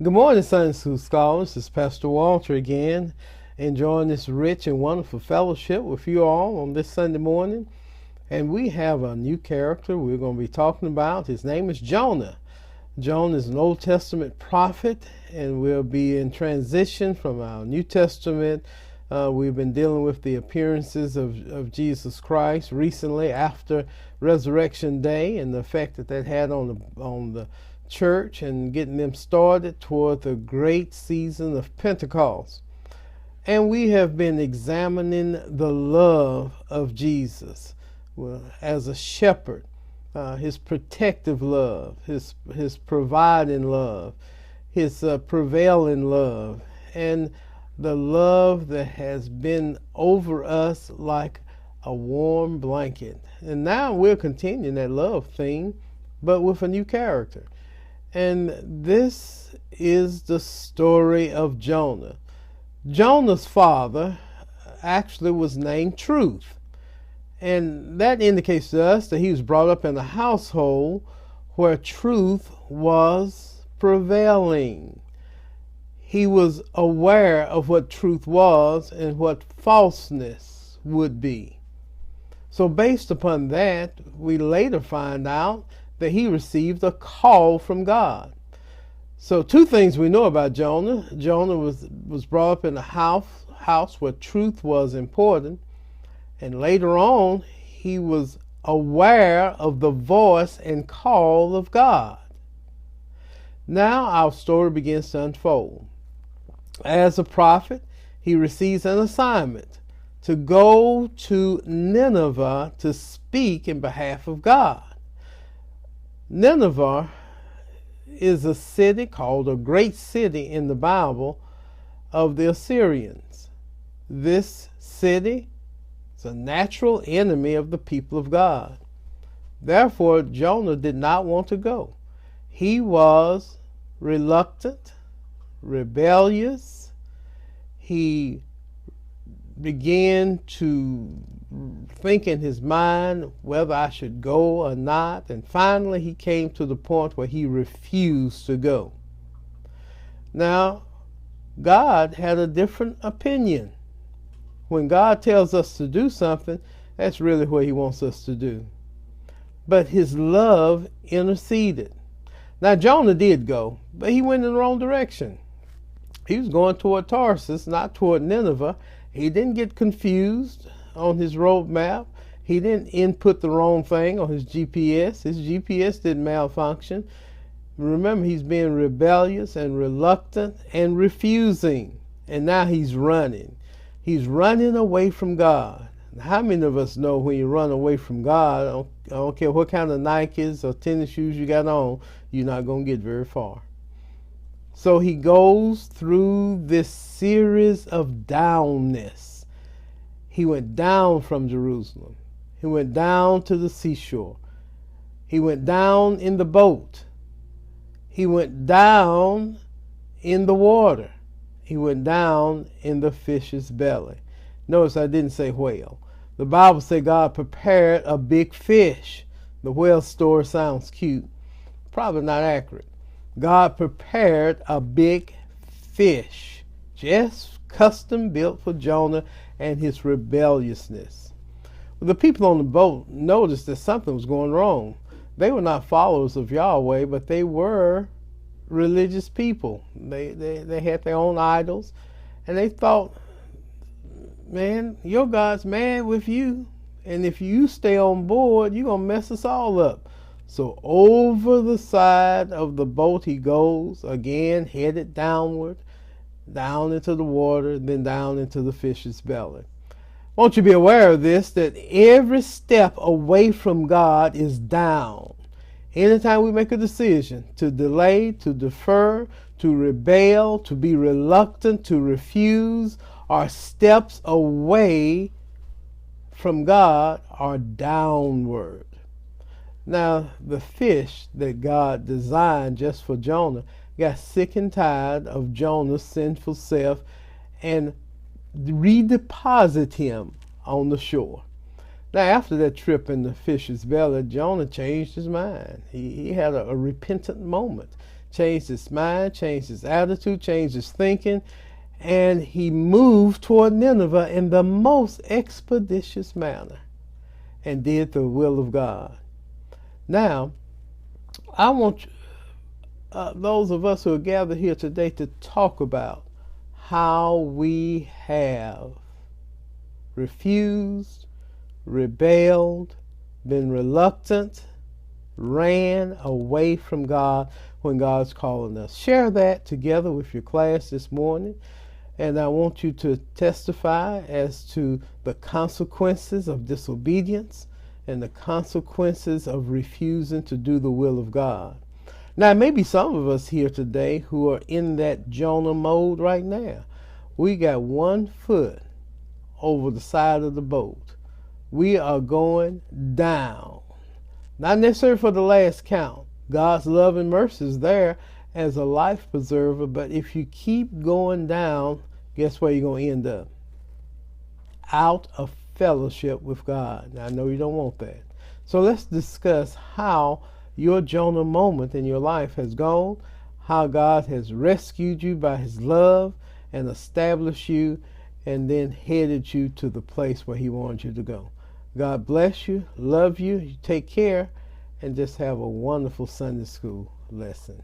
Good morning, Sunday School scholars. This is Pastor Walter again, enjoying this rich and wonderful fellowship with you all on this Sunday morning. And we have a new character we're going to be talking about. His name is Jonah. Jonah is an Old Testament prophet, and we'll be in transition from our New Testament. We've been dealing with the appearances of Jesus Christ recently after Resurrection Day and the effect that had on the church and getting them started toward the great season of Pentecost. And we have been examining the love of Jesus as a shepherd, his protective love, his providing love, his prevailing love, and the love that has been over us like a warm blanket. And now we're continuing that love theme, but with a new character. And this is the story of Jonah. Jonah's father actually was named Truth. And that indicates to us that he was brought up in a household where truth was prevailing. He was aware of what truth was and what falseness would be. So based upon that, we later find out that he received a call from God. So two things we know about Jonah. Jonah was brought up in a house where truth was important. And later on, he was aware of the voice and call of God. Now our story begins to unfold. As a prophet, he receives an assignment to go to Nineveh to speak in behalf of God. Nineveh is a city called a great city in the Bible of the Assyrians. This city is a natural enemy of the people of God. Therefore, Jonah did not want to go. He was reluctant, rebellious. He began to think in his mind whether I should go or not, and finally he came to the point where he refused to go. Now, God had a different opinion. When God tells us to do something, that's really what he wants us to do. But his love interceded. Now, Jonah did go, but he went in the wrong direction. He was going toward Tarsus, not toward Nineveh. He didn't get confused on his road map. He didn't input the wrong thing on his GPS. His GPS didn't malfunction. Remember, he's being rebellious and reluctant and refusing. And now he's running. He's running away from God. How many of us know when you run away from God, I don't care what kind of Nikes or tennis shoes you got on, you're not going to get very far. So he goes through this series of downness. He went down from Jerusalem. He went down to the seashore. He went down in the boat. He went down in the water. He went down in the fish's belly. Notice I didn't say whale. The Bible says God prepared a big fish. The whale story sounds cute. Probably not accurate. God prepared a big fish, just custom built for Jonah and his rebelliousness. Well, the people on the boat noticed that something was going wrong. They were not followers of Yahweh, but they were religious people. They had their own idols, and they thought, man, your God's mad with you, and if you stay on board, you're going to mess us all up. So over the side of the boat he goes, again headed downward, down into the water, then down into the fish's belly. Won't you be aware of this, that every step away from God is down. Anytime we make a decision to delay, to defer, to rebel, to be reluctant, to refuse, our steps away from God are downward. Now, the fish that God designed just for Jonah got sick and tired of Jonah's sinful self and redeposit him on the shore. Now, after that trip in the fish's belly, Jonah changed his mind. He had a repentant moment. changed his mind, changed his attitude, changed his thinking, and he moved toward Nineveh in the most expeditious manner and did the will of God. Now, I want those of us who are gathered here today to talk about how we have refused, rebelled, been reluctant, ran away from God when God's calling us. Share that together with your class this morning, and I want you to testify as to the consequences of disobedience and the consequences of refusing to do the will of God. Now, maybe some of us here today who are in that Jonah mode right now. We got one foot over the side of the boat. We are going down. Not necessarily for the last count. God's love and mercy is there as a life preserver, but if you keep going down, guess where you're going to end up? Out of fellowship with God. Now, I know you don't want that. So let's discuss how your Jonah moment in your life has gone, how God has rescued you by his love and established you and then headed you to the place where he wants you to go. God bless you, love you, you take care, and just have a wonderful Sunday school lesson.